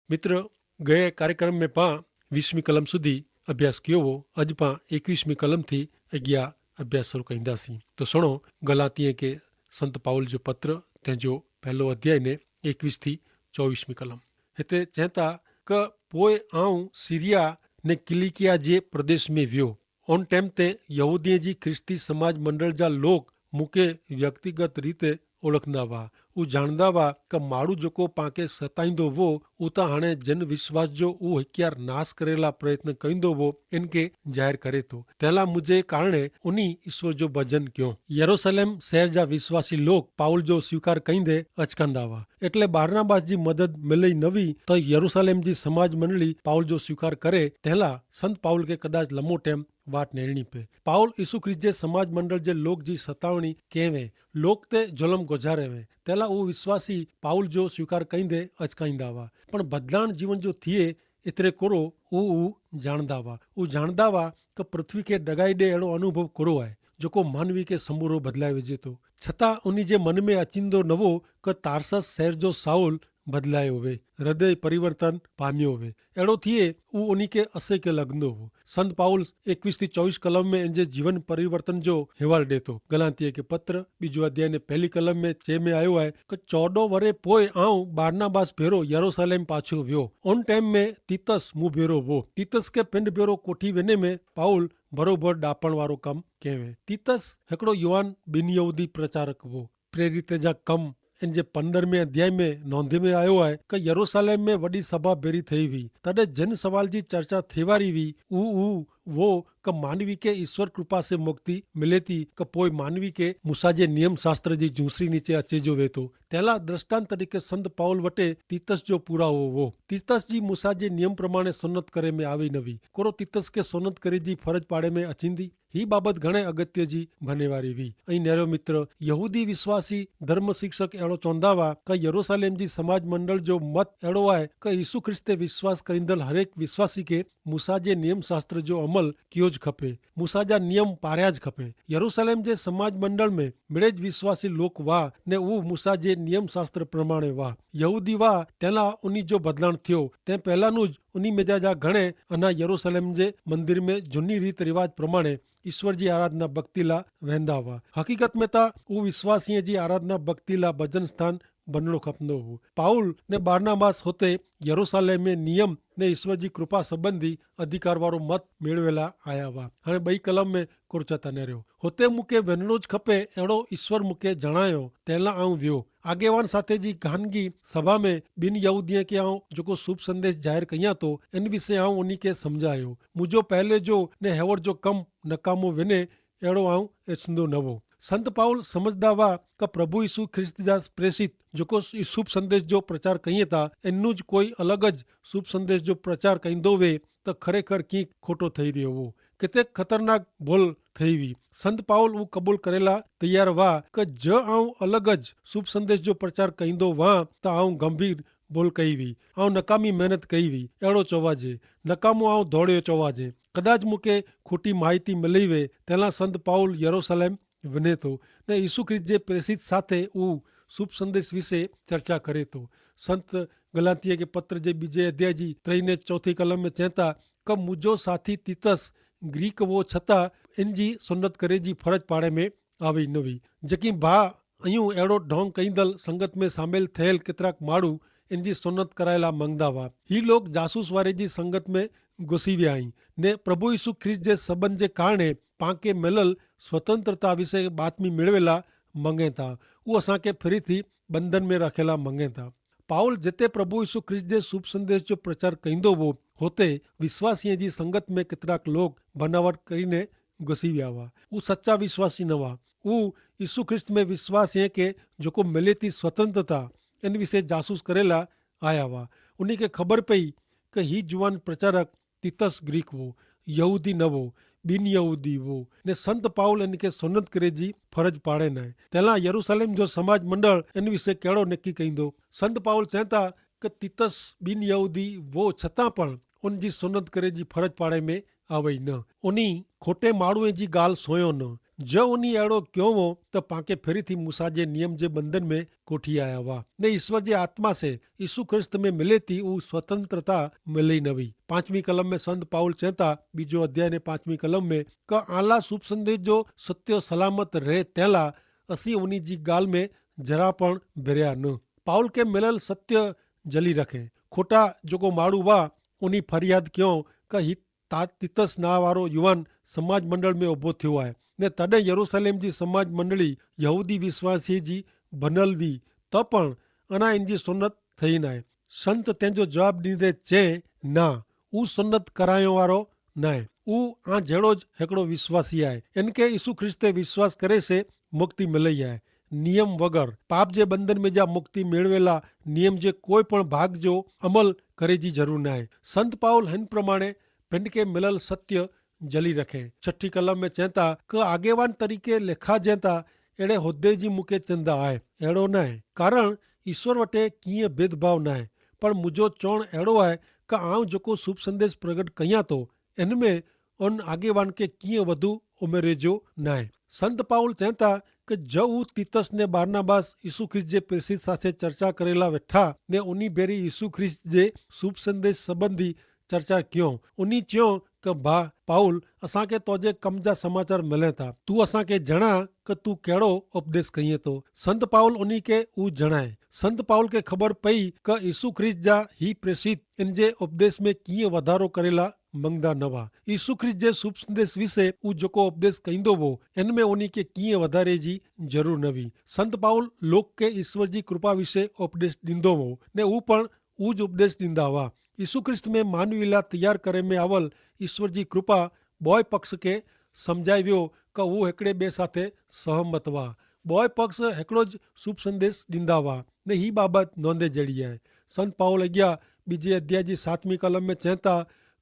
मित्र, गए कार्यक्रम में पां 20वीं कलम सुधी अभ्यास कियो हो। अज पां 21वीं कलम थी अॻियां अभ्यास शुरू कंदासीं। तो सुनो गलातीअ के संत पाउल जो पत्र तंहिंजो पहलो अध्याय ने 21 थी 24वीं कलम। हिते चवनि था क पोइ आऊं सीरिया ने किलिकिया जे प्रदेश में वियो। उन टाइम ते यहूदीअ जी ख्रिस्ती समाज मंडल जा लोग मूंखे व्यक्तिगत रीते ओळखंदा हुआ। उ ॼाणंदा हुआ क माण्हू जेको पांखे सताईंदो हो उ त हाणे जिन विश्वास जो उ हिकियार नाश करे ला प्रयत्न कईंदो हो इनके ज़ाहिर करे थो। तंहिंला मुंहिंजे कारणे उनी ईश्वर जो भजन कयो। यरूशलेम शहर जा विश्वासी लोग पाउल जो स्वीकार कईंदे अचकंदा हुआ। એટલે બારનાબાસ जी मदद मिलई नवी तो यरूशलेम जी समाज मंडली पाउल जो स्वीकार करे तंहिंला संत पाउल के कदाच लंबो टाइम वाट नेरणी पे। पाउल यीशु ख्रिस्त जे समाज मंडल जे लोग जी सतावणी केवे लोग ते जुलम गुजारे वे तंहिंला उ विश्वासी पाउल जो स्वीकार कईंदे अचकाईंदा हुआ। पण बदलाण जीवन जो थिए एतिरे कोरो उ ॼाणंदा हुआ। उ ॼाणंदा हुआ क पृथ्वी खे डगाई ॾे अहिड़ो अनुभव कोरो आहे जेको मानवी खे समूरो बदिलाए विझे थो। छतां उन जे मन में अचींदो न हो क तारसस शहर जो साउल बदलायो हुए, हृदय परिवर्तन पामियो हुए। अहिड़ो थिए उ उन खे असे खे लॻंदो हो। संत पाउल 21 થી 24 कलम में इन जे जीवन परिवर्तन जो हिवाल ॾे थो। गलातीअ के पत्र बीजो अध्याय ने पहली कलम में चे में आयो आहे क 14 वरे पोइ आऊं बारनाबास भेरो यरूशलेम पाछो वियो। उन टाइम में तीतस मूं भेरो हो। तीतस के पिंड भेरो कोठी वञे में पाउल बरोबर ॾापण वारो कमु कयो। तीतस हिकिड़ो युवान बिन यहूदी प्रचारक हो। प्रेरित जा कम इन जे 15वें अध्याय में नोंधे में आयो आहे क यरूशलेम में वॾी सभा बेरी थई हुई। तॾहिं जिन सवाल जी चर्चा थिए वारी हुई वो क मानवी के ईश्वर कृपा से मुक्ति मिले थी क पोइ मानवी के मूसा जे नियम शास्त्र जी जूसरी नीचे अचे जो वे थो। तंहिंला दृष्टांत तरीके संत पाउल वटे तीतस जो पूरा हो। तीतस जी मूसा जे नियम प्रमाणे सुन्नत करे में आवी न हुई। कोरो तीतस के सुन्नत करे जी फर्ज पाड़े में अचींदी। ही बाबत घणे अगत्य जी बने वारी हुई। ऐं नेरो मित्र यहूदी विश्वासी धर्म शिक्षक अहिड़ो चवंदा हुआ क यरूशलेम जी समाज मंडल जो मत अहिड़ो आहे क यीशु ख्रिस्त ते विश्वास करींदड़ हरेक विश्वासी के मूसा जे नियम शास्त्र जो अमल कियो ज खपे। मूसा जा नियम पारिया ज खपे। यरूशलेम जे समाज मंडल में मिड़ेज विश्वासी लोक हुआ ने उ मूसा जे नियम शास्त्र प्रमाणे हुआ। यहूदी हुआ तंहिंला उन्ही जो बदलाण थियो। तंहिं पहिलां उन्ही में जा घणे अञा यरूशलेम जे मंदिर में झुनी रीत रिवाज प्रमाणे ईश्वर जी आराधना भक्ति ला वेंदा हुआ। हकीकत में त उ विश्वासीअ जी आराधना भक्ति ला भजन स्थान बनणो खपंदो हो। पाउल ने बारनाबास होते यरूशलेम में नियम ने ईश्वर जी कृपा संबंधी अधिकार वारो मत मेળવેલા आया हुआ। हाणे ॿई कलम में कुरचता नेरियो होते मूंखे वञणो ज खपे अहिड़ो ईश्वर मूंखे जणायो तंहिंला आऊं वियो। आगेवान साथे जी कहानगी सभा में ॿिन यहूदीअ खे आऊं जेको शुभ संदेश ज़ाहिर कयां थो इन विषय आऊं उन्ही खे सम्झायो। मुंहिंजो पहले जो ने हेवर जो कमु नकामो वञे अहिड़ो आऊं एचंदो न हो। संत पाउल समझदा हुआ क प्रभु यीशु ख्रिस्त जा प्रेषित जेको शुभ संदेश जो प्रचार कईं था इन्हू ज कोई अलॻि ज शुभ संदेश जो प्रचार कंदो वे त खरेखर कीअं खोटो थई रहियो हो। किथे खतरनाक भूल थई हुई। संत पाउल वो कबूल करेला तैयार हुआ क ज आऊं अलॻि ज शुभ संदेश जो प्रचार कंदो हुआ त आऊं गंभीर भूल कई हुई। आऊं नकामी मेहनत कई हुई अहिड़ो चवाजे। नकामो आऊं दौड़ियो चवाजे। कदाच मूंखे खोटी माहिती मिली वे तंहिंला संत पाउल यरूशलेम वञे थो ने यीशु ख्रिस्त जे प्रेषित साथे उ शुभ संदेश विषय चर्चा करे थो। संत गलातीअ के पत्र जे बीजे अध्याय जी 3 ने 4 कलम में चवंदा क मुंहिंजो साथी तीतस ग्रीक वो छता इन जी सुन्नत करे जी फर्ज पाड़े में आवी न हुई। जेकी भा अयूं अहिड़ो ढोंग कईंदल संगत में शामिल थियल केतिराक माण्हू इन जी सुन्नत कराए ला मंगदा हुआ। ही लोग जासूस वारे जी संगत में घुसी विया आहिनि ने प्रभु यीशु ख्रिस्त जे सबंध जे कारणे पांखे मिलल स्वतंत्रता विषय बातमी मेળવેલા मंगे था। वो असांखे फिरी थी बंधन में रखेला मंगे था। पाउल जिते प्रभु यीशु ख्रिस्त जे शुभ संदेश जो प्रचार कंदो हो होते विश्वासीअ जी संगत में केतिराक लोग बनावट करीने घुसी विया हुआ। उ सच्चा विश्वासी न हुआ। उ यीशु ख्रिस्त में विश्वासीअ के जेको मिले थी स्वतंत्रता इन विषय जासूस करेला आया हुआ। उन्हीं खे ख़बर पई कि ही जुवान प्रचारक तीतस ग्रीक हो, यहूदी न हो, बिन यहूदी हो ने संत पाउल इनके सुन्नत करे जी फर्ज पाड़े न। तंहिंला यरूशलेम जो समाज मंडल इन विषय कहिड़ो नक्की कईंदो। संत पाउल चवंदा कि तीतस बिन यहूदी वो छतां पण उन जी सुन्नत करे जी फर्ज पाड़े में आवई न। उन्ही खोटे माण्हूअ जी ॻाल्हि सोयो न। जो उन्हीं अहिड़ो कयो हो त पांखे फिरी थी मूसा जे नियम जे बंधन में कोठी आया हुआ ने ईश्वर जे आत्मा से यीशु ख्रिस्त में मिले थी उ स्वतंत्रता मिले न हुई। 5वीं कलम में संत पाउल चेता बीजो अध्याय ने 5वीं कलम में क आला शुभ संदेश जो सत्यो सलामत रहे तैला असी उन्हीं जी गाल में जरा पण बिरिया न। पाउल के मिलल सत्य जली रखे खोटा जो माड़ू हुआ उन्हीं फरियाद क्यों क ही तितस ना वारो युवान समाज मंडल में उभो थियो है ने तॾहिं यरूशलेम जी समाज मंडली यहूदी विश्वासी जी बनल हुई त पण अना इन जी सुन्नत थई नाहे। संत तंहिंजो जवाब ॾींदे चए ना ऊ सुन्नत करायो वारो नाहे ऊ आ जहिड़ो ज हिकिड़ो विश्वासी आहे। इनके यीशु ख्रिस्त ते विश्वास करे से मुक्ति मिलई आहे नियम वगर पाप जे बंधन में जा मुक्ति मेळवेला नियम जे कोई पण भाग जो अमल करे जी ज़रूर नाहे। संत पाउल हिन प्रमाणे पिंड के मिलल सत्य जली रखे। 6ठी कलम में चवता क आगेवान तरीके लिखा जंता अहिड़े हुदे जी मूंखे चंदा आहे अहिड़ो न आहे कारण ईश्वर वटे कीअं भेदभाव न आहे पर मुंहिंजो चवणु अहिड़ो आहे क आउं जेको शुभ संदेश प्रगट कयां थो इन में उन आगेवान के कीअं वधू उमिरि जो न आहे। संत पाउल चवता कि जो हू तीतस ने बारनाबास यीशु ख्रिस्त जे प्रेषित साथे चर्चा करेला वेठा ने उन्हीं बेरी यीशु ख्रिस्त जे शुभ संदेश संबंधी चर्चा क्यों उन्हीं चयो क भा पाउल असांखे तोजे कम जा समाचार मिले था तू असांखे जणा क तू कहिड़ो उपदेश कईं थो। संत पाउल उन्हीं के ऊ जणाए। संत पाउल के ख़बर पई क यीशु ख्रिस्त जा ही प्रेषित इन जे उपदेश में कीअं वधारो करेला मंगदा न हुआ। यीशु ख्रिस्त जे शुभ संदेश विषय ऊ जेको उपदेश कईंदो हो इन में उन्हीं के कीअं वधारे जी ज़रूर न हुई। संत पाउल लोक के ईश्वर जी कृपा विषय उपदेश ॾींदो हो ने ऊ पण ऊ ज उपदेश ॾींदा हुआ। यीशु ख्रिस्त में मानवी ला तैयार करे में आवल ईश्वर जी कृपा बॉय पक्ष के समझाई वियो क हू हिकिड़े ॿिए साथे सहमत हुआ। बॉय पक्ष हिकिड़ो ज शुभ संदेश ॾींदा हुआ ने ही बाबत नोंदे जहिड़ी आहे। संत पाउल अॻियां ॿिजे अध्याय जी 7वीं कलम में चवता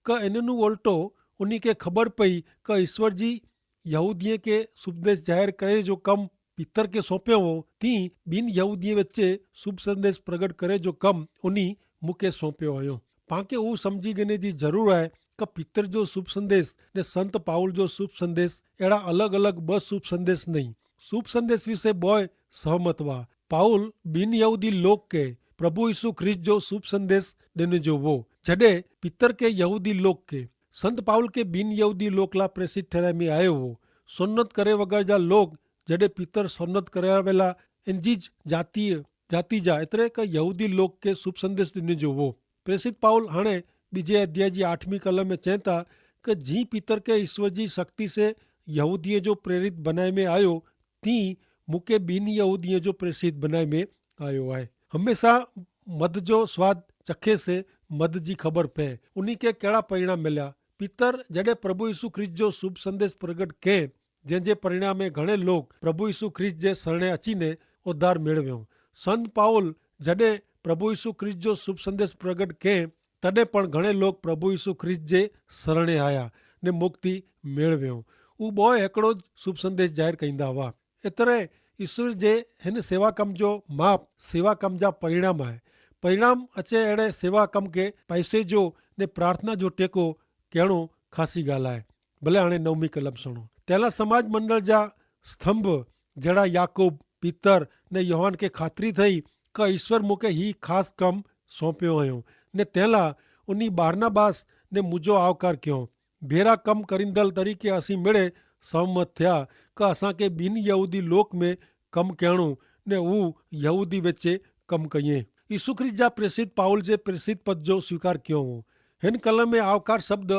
क इन्हनि उल्टो उन्हीं के ख़बर पई क ईश्वर जी यहूदीअ के उपदेश जाहिर करे जो कम पीतर के सौंपियो हो तीं ॿिनि यहूदीअ विचे शुभ संदेश प्रगट करे जो कम उन्हीं मूंखे सौंपियो हुयो। पांखे हू समझी गने जी ज़रूर आहे क पीतर जो शुभ संदेश ने संत पाउल जो शुभ संदेश अहिड़ा अलॻि अलॻि ॿ शुभ संदेश नहीं। शुभ संदेश विषय बॉय सहमत हुआ। पाउल ॿिनि यहूदी लोक के प्रभु यीशु ख्रिस्त जो शुभ संदेश ॾिन जो हो जॾहिं पीतर के यहूदी लोक के संत पाउल के ॿिनि यहूदी लोक ला प्रेषित ठहराए में आयो हो। सुन्नत करे वगर जा लोग जॾहिं पीतर सुन्नत करे वेला इंजी जाति जा एतिरे क यहूदी लोक के शुभ संदेश ॾिन जो हो। प्रेषित पाउल हाणे ॿिजे अध्याय जी 8वीं कलम में चवता कि जी पीतर के ईश्वर जी शक्ति से यहूदीअ जो प्रेरित बनाए में आयो तीं मूंखे ॿिनि यहूदीअ जो प्रेषित बनाए में आयो आहे। हमेशा मद जो स्वाद चखे से मद जी ख़बर पए उन्हीं के कहिड़ा परिणाम मिलिया। पीतर जॾहिं प्रभु यीशु ख्रिस्त जो शुभ संदेश प्रगट कयईं जंहिंजे परिणाम में घणे लोग प्रभु यीशु ख्रिस्त जे शरणे अची ने उद्धार मेळवियो। संत पाउल जॾहिं प्रभु यीशु ख्रिस्त जो शुभ संदेश प्रगट कयईं तॾहिं पण घणे लोग प्रभु यीशु ख्रिस्त जे शरणे आया ने मुक्ति मेळवियो। ऊ ॿोए हिकिड़ो शुभ संदेश जाहिर कईंदा हुआ। एतिरे ईश्वर जे हिन सेवा कम जो माप सेवा कम जा परिणाम आहे। परिणाम अचे अहिड़े सेवा कम के पैसे जो ने प्रार्थना जो टेको कहणो ख़ासी ॻाल्हि आहे। भले हाणे 9वीं कलम सुणो। तंहिंला समाज मंडल जा स्तंभ जहिड़ा याकूब पीतर ने यूहन के ख़ातिरी थई क ईश्वर मूंखे ही ख़ासि कमु सौंपियो हुयो ने तंहिंला उन्हीं बारनाबास ने मुंहिंजो आवकार कयो। भेरा कम करींदल तरीक़े असीं मिड़े सहमत थिया क असांखे ॿिनि यहूदी लोक में कमु करणो ने हू यहूदी विचे कमु कयईं। यीशु ख्रिस्त जा प्रेषित पाउल जे प्रेषित पद जो स्वीकार कयो हो। हिन कलम में आवकार शब्द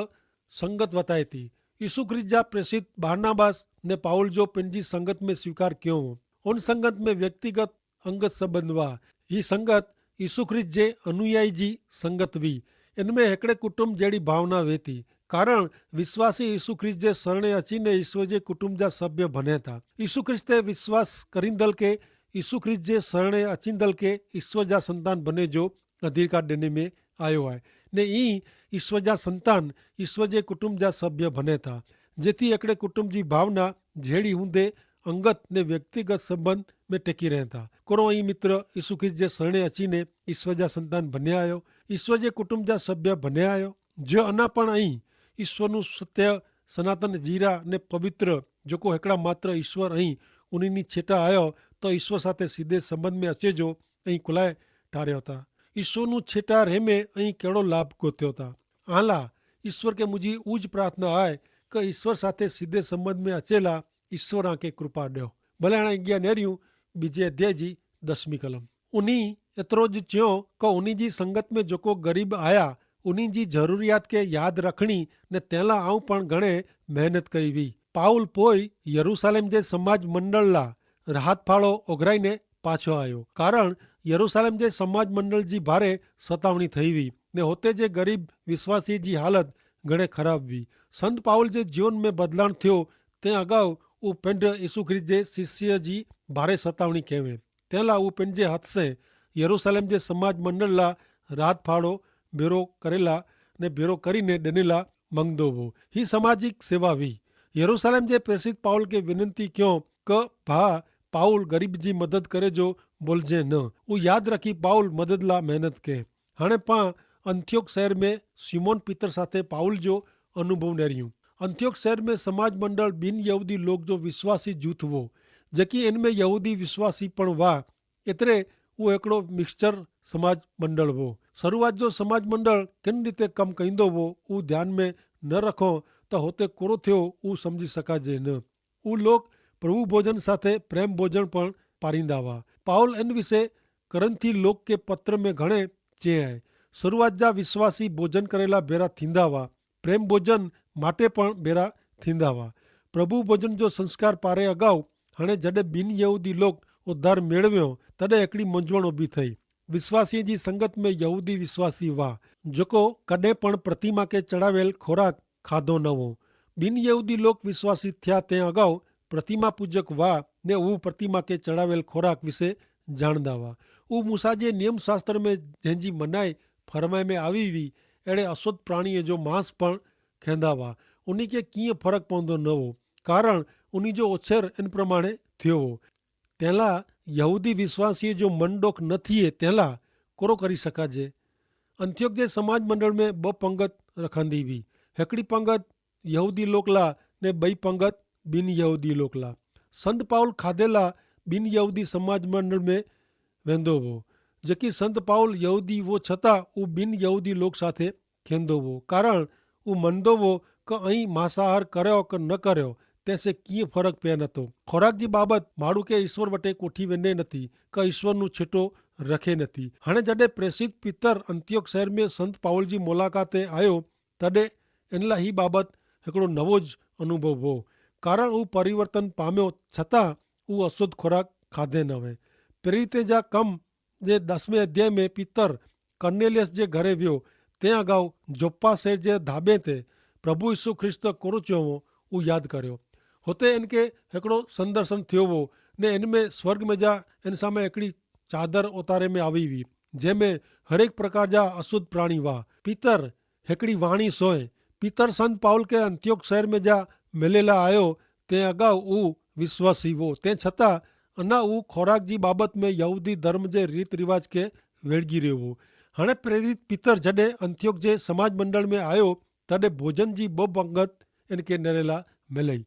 संगत वताए थी। यीशु ख्रिस्त जा प्रेषित बारनाबास ने पाउल जो पंहिंजी संगत में स्वीकार कयो हो। उन संगत में व्यक्तिगत अंगत संबंध हुआ। ही संगत यीशु ख्रिस्त जे अनुयायी जी संगत हुई। इनमें हिकिड़े कुटुंब जहिड़ी भावना वे थी कारण विश्वासी यीशु ख्रिस्त जे शरणे अची ने ईश्वर जे कुटुंब जा सभ्य बने था। यीशु ख्रिस्त ते विश्वास करींदल के यीशु ख्रिस्त जे शरणे अचींदल के ईश्वर जा संतान बने जो अधिकार ॾिने में आयो आहे ने ई ईश्वर जा संतान ईश्वर जे कुटुंब जा सभ्य बने था। जेथी हिकिड़े कुटुंब जी भावना जहिड़ी हूंदे अंगत ने व्यक्तिगत संबंध में टेकी रहनि था। कोरो ई मित्र यीशु ख्रिस्त जे शरणे अची ने ईश्वर जा संतान बन्या आयो ईश्वर जे कुटुंब जा सभ्य बन्या आयो जो अञा पण आई ईश्वर નું સત્ય સનાતન જીરા ને પવિત્ર जेको हिकिड़ा मात्र ईश्वर ऐं उन्हनि छेटा आयो तो ईश्वर साथे सीधे संबंध में अचे जो ऐं कुलाए ठारियो था। ईश्वरનું छेटा રહેમે અહીં કેળો લાભ ગોત્યો था। આલા ईश्वर के मुझी ऊज प्रार्थना आए कि ईश्वर साथे सीधे संबंध में अचेला ईश्वर आके कृपा ॾियो। भले हाणे अॻियां नेरियूं बीजे अध्याय जी 10वीं कलम। उन्हीं एतिरो ज चयो कि उन्हीं जी संगत में जेको गरीब आया उन्हीं जी ज़रूरियात के यादि रखणी ने तंहिं लाइ आऊं पण घणे महिनत कई हुई। पाउल पोइ यरूशलेम जे समाज मंडल लाइ राहत फाळो ओघराईने पाछो आयो, कारण यरूशलेम जे समाज मंडल जी भारे सतावणी थई हुई ने हुते जे गरीब विश्वासी जी हालत घणे ख़राब हुई। संत पाउल जे जीवन में बदलाव थियो तंहिं अगाऊ उहो पिंड यीशु ख्रिस्त जे शिष्य जी भारे सतावणी कयवें। तंहिं लाइ उहो पंहिंजे हथ से यरूशलेम जे समाज मंडल लाइ राहत फाड़ो भेरो करेला ने भेरो करीने ॾिनेला मंगदो हो। ही सामाजिक सेवा हुई। यरूशलेम जे प्रेसित पाउल के विनंती क्यों क भा पाउल गरीब जी मदद करे जो बोलजे न। वो याद रखी पाउल मदद ला मेहनत के। हाणे पां अंत्योक शहर में सिमोन पीतर साथे पाउल जो अनुभव नेरियूं। अंत्योक शहर में समाज मंडल बिन यहूदी लोग जो विश्वासी जूथ हो, जेकी इनमें यहूदी विश्वासी पण हुआ, एतिरे उहो हिकिड़ो मिक्सचर समाज मंडल हो। शुरूआत जो समाज मंडल किन रीते कम कईंदो हो उहो ध्यान में न रखो तो होते कोरो थियो उहो समझी सकाजे न। उहो लोग प्रभु भोजन साथे प्रेम भोजन पण पारींदा हुआ। पाउल इन विषय करंथी लोग के पत्र में घणे चए आहे। शुरूआत जा विश्वासी भोजन करेला भेरा थींदा हुआ, प्रेम भोजन माटे पण भेरा थींदा हुआ। प्रभु भोजन जो संस्कार पारे अगाऊ हाणे जॾहिं बिन यहूदी लोग उद्धार मेळवियो तॾहिं हिकिड़ी मुंझवण उभी थई। विश्वासी जी संगत में यहूदी विश्वासी हुआ जेको कॾहिं पण प्रतिमा के चढ़ावेल खोराक खाधो न हो। बिन यहूदी लोग विश्वासी थिया तंहिं अगाऊ प्रतिमा पूजक हुआ ने उहो प्रतिमा के चढ़ावेल खोराक विषय जाणदा हुआ। उहो मूसा जे नियम शास्त्र में जंहिंजी मनाई फरमाए में आई हुई अहिड़े अशुद्ध प्राणीअ जो मांस पण खाईंदा हुआ। उन खे कीअं फ़र्क़ु पवंदो न हो, कारण उन जो उछेर इन प्रमाणे थियो हो। तंहिं लाइ यहूदी विश्वासीअ जो मन ॾोख न थिए तंहिं लाइ कोरो करी सघिजे। अंत्योक जे समाज मंडल में 2 पंगत रखंदी हुई, हिकिड़ी पंगत यहूदी लोक लाइ ने ॿई पंगत बिन यहूदी लोक लाइ। संत पाउल खाधे लाइ बिन यहूदी समाज मंडल में वेंदो हो। जेकी संत पाउल यहूदी वो छतां उहो बिन यहूदी लोक साथे खेंदो हो, कारण उहो मञंदो हो कि ऐं मांसाहार करियो कि न करियो तंहिंसे कीअं फ़र्क़ु पए नथो। खुराक जी बाबति माण्हू खे ईश्वर वटि कोठी वेंदे नथी कि ईश्वरનું छिटो रखे नथी। हाणे जॾहिं प्रेसित पीतर अंत्योक शहर में संत पाउल जी मुलाक़ात ते आयो तॾहिं इन लाइ ही बाबति हिकिड़ो नवो ज अनुभव हो, कारण उहो परिवर्तन पामियो छतां उहो अशुद्ध खुराक खाधे न हुए। प्रेरित जा कम जे 10वें अध्याय में पीतर कर्नेलियस जे घरे वियो। तंहिं अगाऊ जोप्पा शहर जे धाबे ते प्रभु यीशु ख्रिस्त कोरो चयो हो उहो यादि करियो। हुते इनके हिकिड़ो संदर्शन थियो हो ने इन में स्वर्ग में जा इंसान में हिकिड़ी चादर उतारे में आई हुई जंहिंमें हर एक प्रकार जा अशुद्ध प्राणी हुआ। पीतर हिकिड़ी वाणी सोए। पीतर संत पाउल के अंत्योक शहर में जा मिलेला आयो तंहिं अगाऊ उहो विश्वासी हो, तंहिं छतां अञा उहो खुराक जी बाबति में यहूदी धर्म जे रीत रिवाज के वेड़गी रहियो हो। हाणे प्रेरित पीतर जॾहिं अंत्योक जे समाज मंडल में आयो तॾहिं भोजन जी 2 पंगत इनके नेरेला मिलई,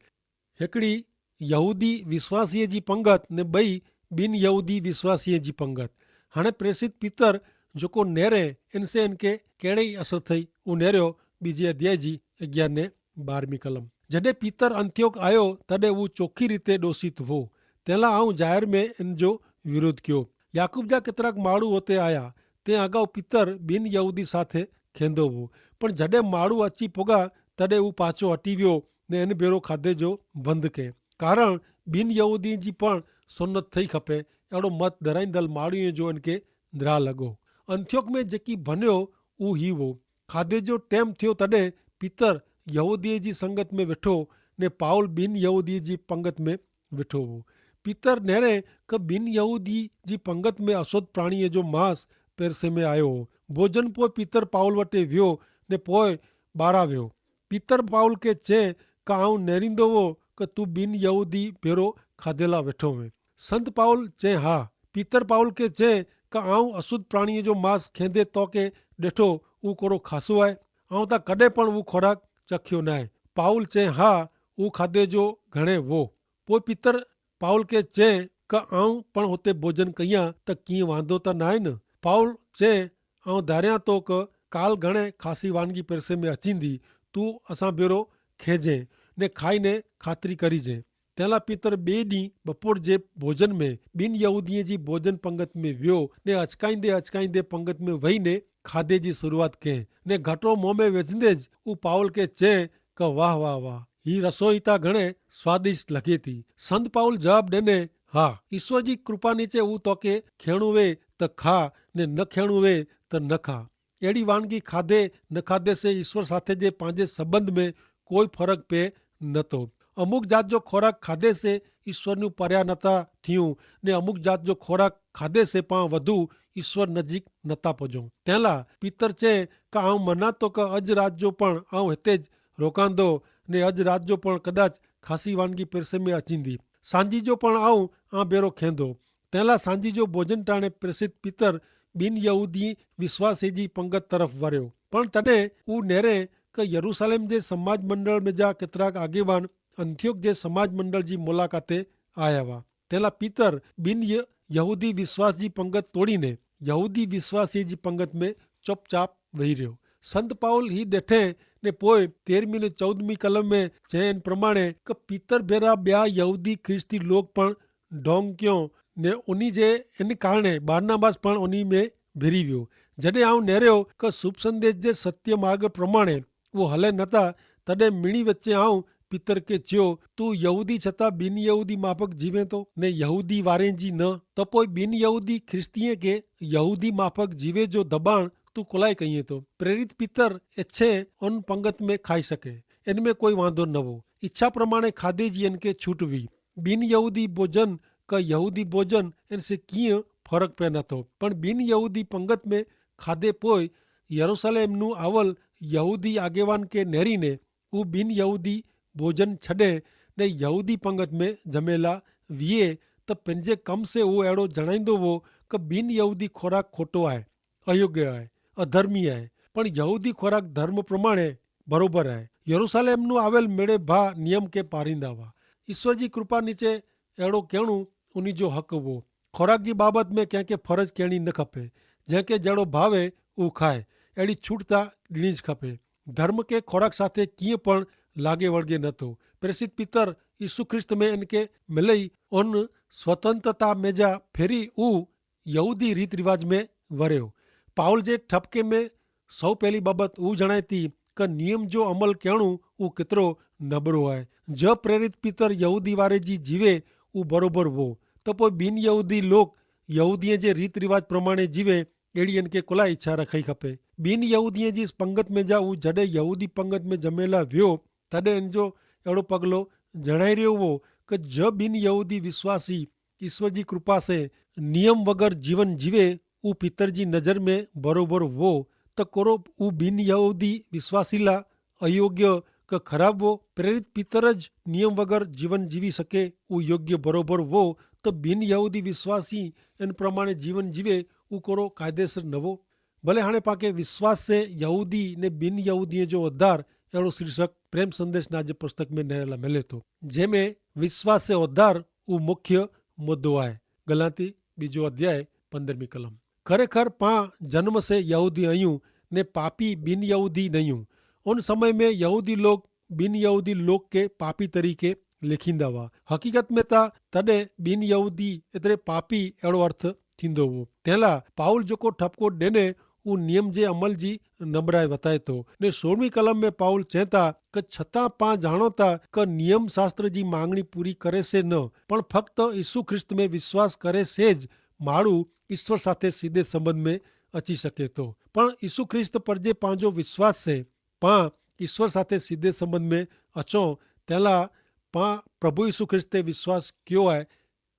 हिकिड़ी यहूदी विश्वासीअ जी पंगत ने ॿई बिन यहूदी विश्वासीअ जी पंगत। हाणे प्रेसित पीतर जेको नेरे इनसे इनके कहिड़े ई असर थई उहो नेरियो बीजे अध्याय जी 11 ने 12वीं कलम। जॾहिं पीतर अंत्योक आयो तॾहिं उहो चोखी रीते ॾोषित हो। तंहिं लाइ आऊं ज़ाहिर में इन जो विरोध कयो। याकूब जा केतिरा माण्हू हुते आया। तंहिं अगाऊ पीतर बिन यहूदी साथे खेंदो हो, पर जॾहिं माण्हू अची पुगा तॾहिं उहो पाछो हटी वियो ने इन भेरो खाधे जो बंदि कयो, कारण बिन यहूदी जी पण सुन्नत थई खपे। अहिड़ो मत धराईंदड़ माण्हूअ जो इनके निरा लॻो। अंत्योक में जेकी बनियो उहो ही हो। खाधे जो टाइम थियो तॾहिं पीतर यहूदीअ जी संगत में वेठो ने पाउल बिन यहूदीअ जी पंगत में वेठो हो। पीतर नेरे कि बिन यहूदी जी पंगत में अशुद्ध प्राणीअ जो मांस पेरसे में आयो हो। भोजन पोइ पीतर पाउल वटि वियो ने पोइ ॿाहिरां वियो। पीतर पाउल के चए कि आऊं नेरींदो हो कि तूं बिन यहूदी भेरो खाधेला वेठो हुए। संत पाउल चए हा। पीतर पाउल के चए कि आऊं अशुद्ध प्राणीअ जो मांस खेंदे तोखे ॾिठो उहो कोरो खासो आहे। आऊं त कॾहिं पण उहो खुराक चखियो न आहे। पाउल चए हा वो खाधे जो घणे वो। पोइ पितर पाउल खे चए क आऊं पण हुते भोजन कयां त कीअं वांदो त न आहे न। पाउल चए आऊं धारियां थो क काल घणे खासी वानगी पिरसे में अचींदी, तूं असां भेरो खेजे ने खाई ने ख़ातिरी करीजे। तंहिं पितर ॿिए ॾींहुं बपोर जे भोजन में ॿिनि यहूदीअ जी भोजन पंगत में वियो ने अचकाईंदे अचकाईंदे पंगत में वेही ने खाधे जी शुरूआत कयईं ने घटो मुंहं में विझंदे ज हू पाउल खे चए क वाह वाह वाह, ही रसोई त घणे स्वादिष्ट लॻे थी। संत पाउल जवाब ॾिने, हा, ईश्वर जी कृपा नीचे हू तोखे खियणो वे त खा ने न खियणो वे त न खा। अहिड़ी वानगी खाधे न खाधे से ईश्वर साथे जे पंहिंजे संबंध में कोई फर्क़ पए नथो। अमुक जात जो खोराक खाधे से ईश्वर नु परिया नथा थियूं ने अमुक जात जो खोराक खाधे से पां वधु ईश्वर नजीक नथा पुजूं। तंहिं लाइ पीतर चए का आऊं मना तो क अॼु राति जो पण आऊं हिते ज रोकांदो ने अॼु राति जो पण कदाच खासी वानगी पिरसे में अचींदी, सांझी जो पण आऊं बेरो खेंदो। तंहिं लाइ सांझी जो भोजन टाणे प्रसिद्ध पीतर ॿिनि यहूदी विश्वासी जी पंगत तरफ़ वरियो। पण तॾहिं हू नेरे क यरूशलेम जे समाज मंडल में जा केतिरा आगेवान अंथियोक जे समाज मंडल जी मुलाक़ाते आया हुआ। तंहिं लाइ पीतर ॿिनि यहूदी विश्वास जी पंगत तोड़ीने यहूदी विश्वासी जी पंगत में चुपचाप वेही रहियो। संत पाउल ही ॾिठे ने पोइ 13वीं ने 14वीं कलम में चयन प्रमाणे क पीतर भेरा ॿिया यहूदी ख्रिस्ती लोग पण ढोंग कयो ने उन्ही जे इन कारणे बारनाबास पण उन्ही में भिरी वियो। जॾहिं आऊं नेरियो क शुभ संदेश जे सत्य मार्ग प्रमाणे वो हले नथा, तॾहिं मिणी वच्चे आऊं पीतर खे चयो, तूं यहूदी छता ॿिनि यहूदी माफ़क जीवे थो ने यहूदी वारे जी न, त पोइ ॿिनि यहूदी ख्रिस्तीअ खे यहूदी माफ़क जीवे जो दबाण तूं कुलाए कईं थो। प्रेरित पीतर इच्छे उन पंगत में खाई सके, इन में कोई वांदो न हो। इच्छा प्रमाणे खाधे जी इनखे छूट हुई। ॿिनि यहूदी भोजन क यहूदी भोजन इनसे कीअं फर्क पए नथो, पण ॿिनि यहूदी पंगत में खाधे पोइ यरूशलेम नु आवल यहूदी आगेवान के नेरीने हू ॿिनि यहूदी भोजन छॾे ने यहूदी पंगत में जमेला विए त पंहिंजे कम से उहो अहिड़ो जणाईंदो हो क ॿिनि यहूदी खोराक खोटो आहे, अयोग्य आहे, अधर्मी आहे, पण यहूदी खोराक धर्म प्रमाणे बरोबर आहे। यरूशलेम नु आवेल मेड़े भा नियम के पारींदा हुआ। ईश्वर जी कृपा नीचे अहिड़ो कहिड़ो उन्ही जो हक़ हो। खोराक जी बाबत में कंहिंखे फर्ज़ कहिड़ी न खपे, जंहिंखे जहिड़ो भावे उहो खाए, अहिड़ी छूट त ॾियणी ज खपे। धर्म के खोराक साथे कीअं पण लागे वળગે नथो। प्रसिद्ध पीतर यीशु ख्रिस्त में इनके मिलई उन स्वतंत्रता में जा फेरी ऊ यहूदी रीत रिवाज में वरियो। पाउल जे ठपके में सौ पहली बाबत ऊ जणाए थी क नियम जो अमल करणो ऊ केतिरो नबरो आहे। ज प्रेरित पीतर यहूदी वारे जी जीवे ऊ बरोबर हो, त पोइ ॿिनि यहूदी लोग यहूदीअ जे रीत रिवाज प्रमाणे जीवे, अहिड़ी इनखे कुलाए इच्छा रखई खपे। ॿिनि यहूदीअ जी पंगत में जा ऊ जॾहिं यहूदी पंगत में जमेला वियो, तॾहिं इन जो अहिड़ो पगलो जणाए रहियो हो क ज ॿिनि यहूदी विश्वासी ईश्वर जी कृपा से नियम वग़ैरह जीवन जीवे ऊ पीतर जी नज़र में बरोबर हो, त कोरो ऊ ॿिनि यहूदी विश्वासी ला अयोग्य क ख़राब हो। प्रेरित पीतर ज नियम वग़ैरह जीवन जीवी सके ऊ योग्य बरोबर हो, त ॿिनि यहूदी विश्वासी इन प्रमाणे जीवन जीवे ऊ कोरो कायदेसर न हो। भले हाणे पाके विश्वास से यहूदी ने ॿिनि यहूदीअ जो उद्धार अहिड़ो शीर्षक प्रेम संदेश नाज जे पुस्तक में नेरल मिले थो, जंहिंमें विश्वास से उद्धार ऊ मुख्य मुद्दो आहे। गलाती 2 अध्याय 15वीं कलम। खरेखर पां जन्म से यहूदी आहियूं ने पापी ॿिनि यहूदी नहियूं। उन समय में यहूदी लोग ॿिनि यहूदी लोग के पापी तरीके लिखींदा हुआ। हकीकत में त तॾहिं ॿिनि यहूदी एतिरे पापी अहिड़ो अर्थ थींदो हो। तंहिं लाइ पाउल जेको ठपको ॾिने ऊ नियम जे अमल जी नबराए वताए थो ने 16वीं कलम में पाउल चए था क छतां पां जाणो था क नियम शास्त्र जी मांगणी पूरी करे से न, पण फक्त यीशु ख्रिस्त में विश्वास करे से ज माण्हू ईश्वर साथे सीधे संबंध में अची सके थो। पण यीशु ख्रिस्त पर जे पंहिंजो विश्वास से पां ईश्वर साथे सीधे संबंध में अचो, तंहिं लाइ पां प्रभु यीशु ख्रिस्त ते विश्वास कयो आहे।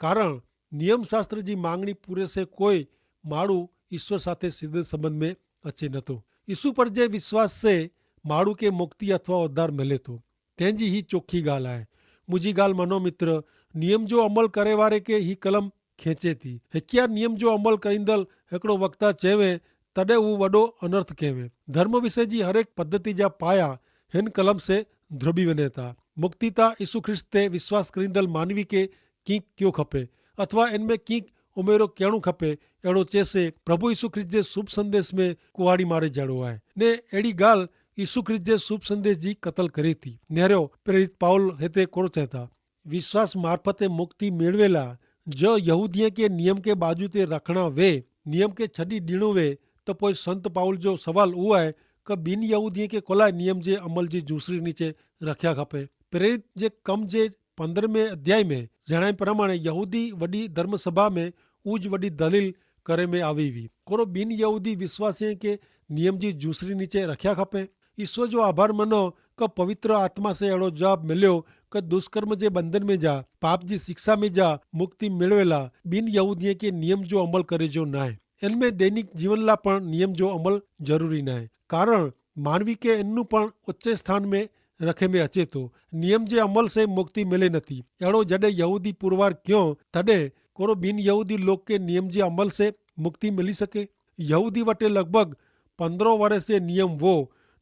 कारण नियम शास्त्र जी मांगणी पूरे से कोई माण्हू ईश्वर साथे सीधे संबंध में अचे नथो। यीशु पर जे विश्वास से माण्हू खे मुक्ति अथवा उद्धार मिले थो। तंहिंजी ही चोखी ॻाल्हि आहे। मुंहिंजी ॻाल्हि मनो मित्र, नियम जो अमल करे वारे खे ही कलम खेचे थी। हिकिया नियम जो अमल करींदड़ हिकिड़ो वक्ता चवे तॾहिं हू वॾो अनर्थ कयवे। धर्म विषय जी हर एक पद्धति जा पाया हिन कलम से ध्रुबी वञे था। मुक्ति ता यीशु ख्रिस्त ते विश्वास करींदड़ मानवी के कींक क्यों खपे अथवा इनमें कींक उमेरो कहिड़ो खपे। अहिड़ो चएसे प्रभु यीशु ख्रिस्त जे शुभ संदेश में कुहाड़ी मारे जहिड़ो आहे ने अहिड़ी ॻाल्हि यीशु ख्रिस्त जे शुभ संदेश जी क़तल करे थी। निहारियो प्रेरित पाउल हिते कोड़ो चए था विश्वास मार्फते मुक्ति मेळवेला जो यहूदीअ के नियम के बाजू ते रखणा वे नियम के छॾी ॾियणो वे त पोइ संत पाउल जो सवाल उहो आहे कि ॿिनि यहूदीअ खे कोलाए नियम जे अमल जी जूसरी नीचे रखिया खपे। प्रेरित जे कम जे 15वें अध्याय में जणाए प्रमाणे यहूदी वॾी धर्म सभा में ऊज वॾी दलील करे में आवी हुई। कोरो ॿिनि यहूदी विश्वासियों के नियम जी जूसरी नीचे रखिया खपे। ईश्वर जो आभार मनो कि पवित्र आत्मा से अहिड़ो जवाब मिलियो कि दुष्कर्म जे बंधन में जा पाप जी शिक्षा में जा मुक्ति मेळवेला ॿिनि यहूदीअ के नियम जो अमल करे जो न आहे। इनमें दैनिक जीवन ला पण नियम जो अमल जरूरी न आहे कारण मानवी के इन्नू पण उच्च स्थान में रखे में अचे तो नियम जे अमल से मुक्ति मिले नथी। अहिड़ो जॾहिं यहूदी पुरवार क्यों तॾहिं कोरो ॿिनि यहूदी लोग के नियम जे अमल से मुक्ति मिली सके। यहूदी वटे लगभग 15 वर्ष जे नियम वो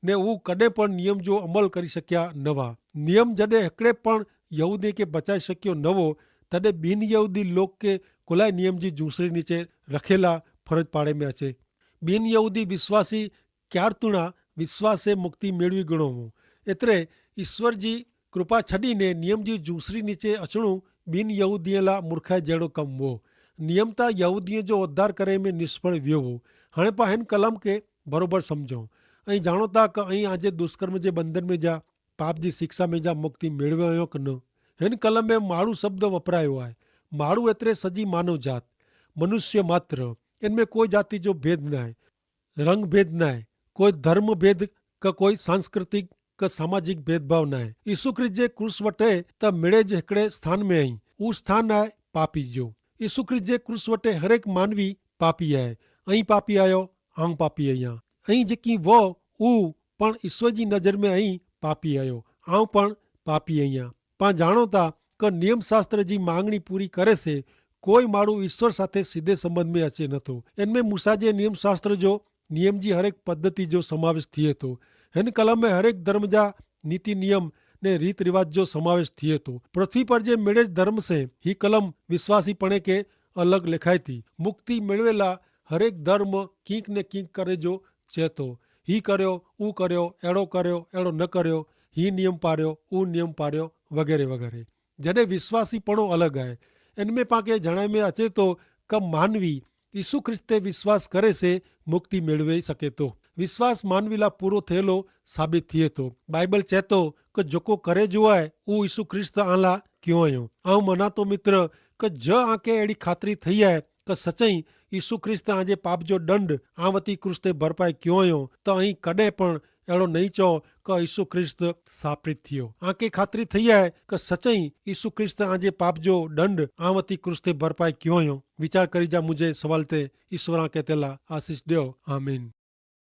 ने हू कॾहिं पण नियम जो अमल करी सकिया न हुआ। नियम जॾहिं हिकिड़े पण यहूदी के बचाए सकियो न हो तॾहिं ॿिनि यहूदी लोग के कुलाए नियम जी जूसरी नीचे रखेला फर्ज पाड़े में अचे। ॿिनि यहूदी विश्वासी क्यारतुणा विश्वास से मुक्ति मेळवी गणो हो। एतिरे ईश्वर जी कृपा छॾीने नियम जी जूसरी नीचे अचणो ॿिनि यहूदीअ ला मूर्खाई जहिड़ो कमु हो। नियम ता यहूदीअ जो उद्धार करे में निष्फल वियो हो। हाणे पाण हिन कलम के बरोबर समझो ऐं जाणो था कि ऐं आजे दुष्कर्म जे बंधन में जा पाप जी शिक्षा में जा मुक्ति मेळवियो आहियो कि न। हिन कलम में माण्हू शब्द वपरायो आहे। माण्हू एतिरे सॼी मानव जात मनुष्य मात्र इनमें कोई जाति जो भेद न आहे रंग भेद न आहे कोई धर्म भेद का कोई सांस्कृतिक का सामाजिक भेदभाव न आहे। यीशु ख्रिस्त जे क्रूस वटे त मिड़े जे हिकिड़े स्थान में आई उहो स्थान आहे पापी जो। यीशु ख्रिस्त जे क्रूस वटे हर एक मानवी पापी आहे ऐं पापी आयो आऊं पापी आहियां ऐं जेकी वो ऊ पण ईश्वर जी नज़र में आई पापी आयो आऊं पण पापी आहियां। पाण जाणो था कि नियम शास्त्र जी मांगणी पूरी करे से कोई माण्हू ईश्वर साथे सीधे संबंध में अचे नथो। इनमें मूसा जे नियम शास्त्र जो नियम जी हर एक पद्धति जो समावेश थिए थो। हिन कलम में हर एक धर्म जा नीति नियम ने रीत रिवाज जो समावेश थिए थो। पृथ्वी पर जे मिड़े धर्म से ही कलम विश्वासी पणे के अलग लिखाए थी। मुक्ति मेळवेला हर एक धर्म कींक ने कींक करे जो चए थो ही करियो ऊ करियो अहिड़ो करियो अहिड़ो न करियो ही नियम पारियो ऊ नियम पारियो वग़ैरह वग़ैरह। जॾहिं विश्वासी पणो अलॻि आहे। इनमें पाके जणाए में अचे थो कि मानवी यीशु ख्रिस्त ते विश्वास करे से मुक्ति मेळवे सके थो। विश्वास मानवी ला पूरो थियलो साबित थिए थो। बाइबल चए थो कि जेको करे जो आहे उहो यीशु ख्रिस्त आला क्यों आहियो। ऐं मना तो मित्र कि ज आंखे अहिड़ी खातिरी थी आहे कि सचई यीशु ख्रिस्त आजे पाप जो दंड आ वती क्रूस ते भरपाई क्यों आहियो त अहीं कॾहिं पण अहिड़ो नहीं चओ कि यीशु ख्रिस्त साबित थियो। आंखे खातिरी थी आहे कि सचई यीशु ख्रिस्त आजे पाप जो दंड आ वती क्रूस ते भरपाई क्यों आहियो। विचार करी जा मुझे सवाल ते ईश्वर आंखे तेला आशीष ॾियो। आमीन।